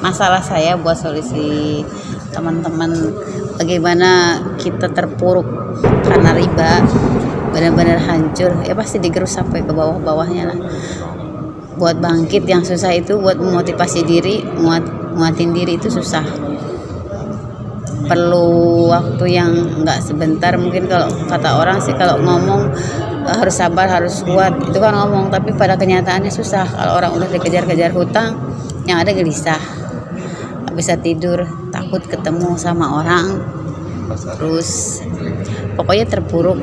masalah saya, buat solusi teman-teman bagaimana kita terpuruk karena riba, benar-benar hancur, ya pasti digerus sampai ke bawah-bawahnya lah. Buat bangkit yang susah itu, buat memotivasi diri, muatin diri itu susah, perlu waktu yang nggak sebentar. Mungkin kalau kata orang sih, kalau ngomong harus sabar, harus kuat, itu kan ngomong, tapi pada kenyataannya susah. Kalau orang udah dikejar-kejar hutang, yang ada gelisah, nggak bisa tidur, takut ketemu sama orang, terus pokoknya terpuruk,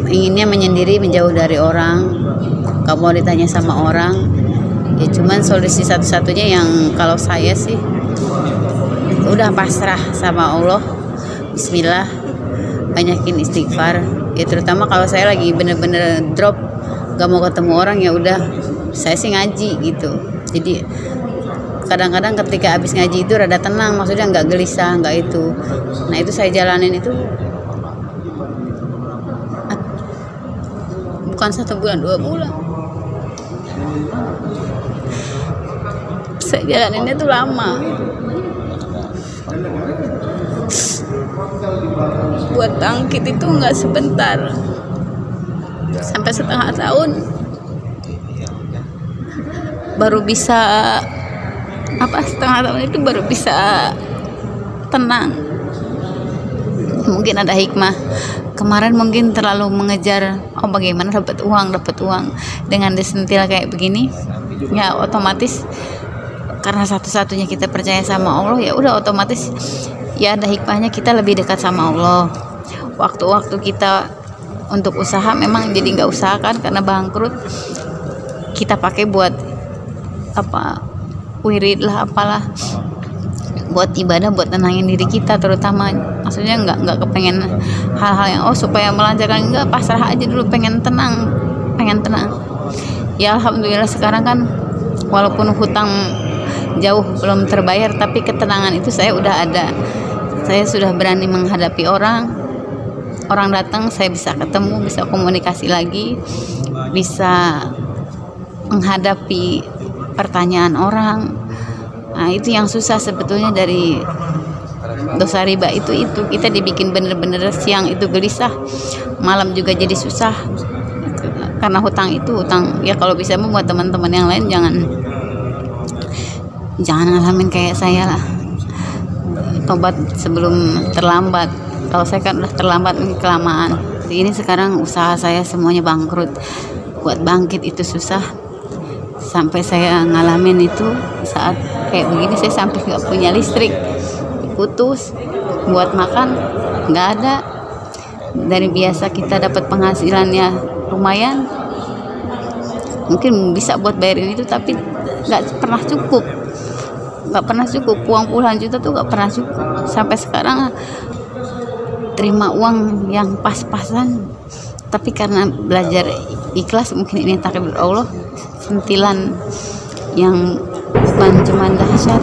inginnya menyendiri, menjauh dari orang, gak mau ditanya sama orang. Ya cuman solusi satu-satunya yang kalau saya sih udah pasrah sama Allah, bismillah, banyakin istighfar. Ya terutama kalau saya lagi bener-bener drop, gak mau ketemu orang, ya udah saya sih ngaji gitu. Jadi kadang-kadang ketika habis ngaji itu rada tenang, maksudnya nggak gelisah, nggak itu. Nah itu saya jalanin itu bukan 1 bulan 2 bulan, saya jalaninnya tuh lama. Buat bangkit itu nggak sebentar, sampai setengah tahun baru bisa, setengah tahun itu baru bisa tenang. Mungkin ada hikmah. Kemarin mungkin terlalu mengejar bagaimana dapat uang dengan disentil kayak begini, ya otomatis karena satu-satunya kita percaya sama Allah, ya udah otomatis ya ada hikmahnya, kita lebih dekat sama Allah. Waktu-waktu kita untuk usaha memang jadi nggak usahakan karena bangkrut, kita pakai buat wirid lah, apalah, buat ibadah, buat tenangin diri kita terutama. Maksudnya nggak kepengen hal-hal yang supaya melancarkan, enggak, pasrah aja dulu, pengen tenang. Ya alhamdulillah sekarang kan walaupun hutang jauh belum terbayar, tapi ketenangan itu saya udah ada. Saya sudah berani menghadapi orang datang, saya bisa ketemu, bisa komunikasi lagi, bisa menghadapi pertanyaan orang. Nah itu yang susah sebetulnya dari dosa riba itu kita dibikin bener-bener siang itu gelisah, malam juga jadi susah karena hutang. Ya kalau bisa buat teman-teman yang lain jangan ngalamin kayak saya lah, tobat sebelum terlambat. Kalau saya kan udah terlambat, kelamaan. Ini sekarang usaha saya semuanya bangkrut, buat bangkit itu susah. Sampai saya ngalamin itu saat kayak begini, saya sampai nggak punya listrik, putus, buat makan nggak ada. Dari biasa kita dapat penghasilannya lumayan, mungkin bisa buat bayarin itu, tapi nggak pernah cukup, uang puluhan juta tuh nggak pernah cukup. Sampai sekarang terima uang yang pas-pasan, tapi karena belajar ikhlas, mungkin ini takdir Allah, sentilan yang bukan cuma dahsyat,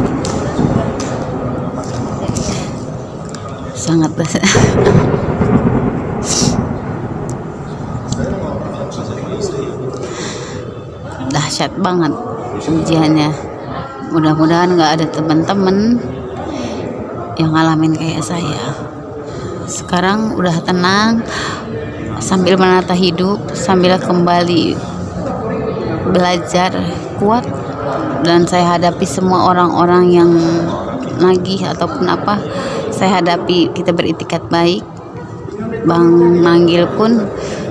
sangat dahsyat banget ujiannya. Mudah-mudahan nggak ada teman-teman yang ngalamin kayak saya. Sekarang udah tenang, sambil menata hidup, sambil kembali belajar kuat. Dan saya hadapi semua orang-orang yang nagih ataupun apa, saya hadapi, kita beritikat baik. Bang manggil pun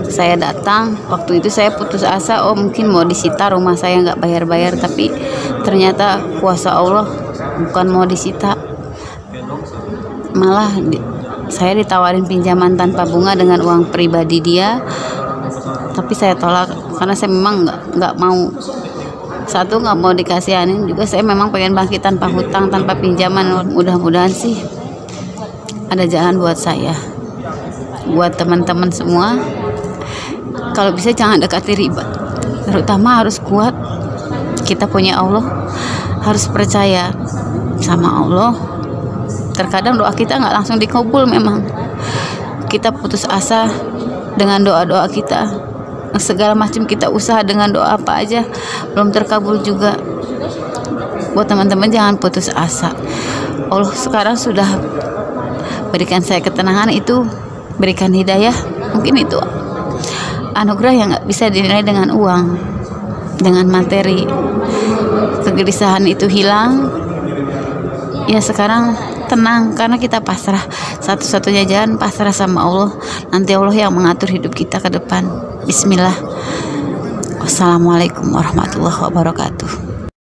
saya datang. Waktu itu saya putus asa, mungkin mau disita rumah saya, nggak bayar-bayar, tapi ternyata kuasa Allah bukan mau disita, malah saya ditawarin pinjaman tanpa bunga dengan uang pribadi dia, tapi saya tolak karena saya memang nggak mau. Satu, nggak mau dikasihanin, juga saya memang pengen bangkit tanpa hutang, tanpa pinjaman. Mudah-mudahan sih ada jalan buat saya. Buat teman-teman semua, kalau bisa jangan dekati riba, terutama harus kuat. Kita punya Allah, harus percaya sama Allah. Terkadang doa kita nggak langsung dikabul, memang kita putus asa dengan doa-doa kita, segala macam kita usaha dengan doa apa aja belum terkabul juga. buat teman-teman jangan putus asa. Allah sekarang sudah berikan saya ketenangan, itu berikan hidayah. Mungkin itu anugerah yang nggak bisa dinilai dengan uang, dengan materi. Kegelisahan itu hilang. Ya sekarang tenang karena kita pasrah. Satu-satunya jalan pasrah sama Allah. Nanti Allah yang mengatur hidup kita ke depan. Bismillah. Wassalamualaikum warahmatullahi wabarakatuh.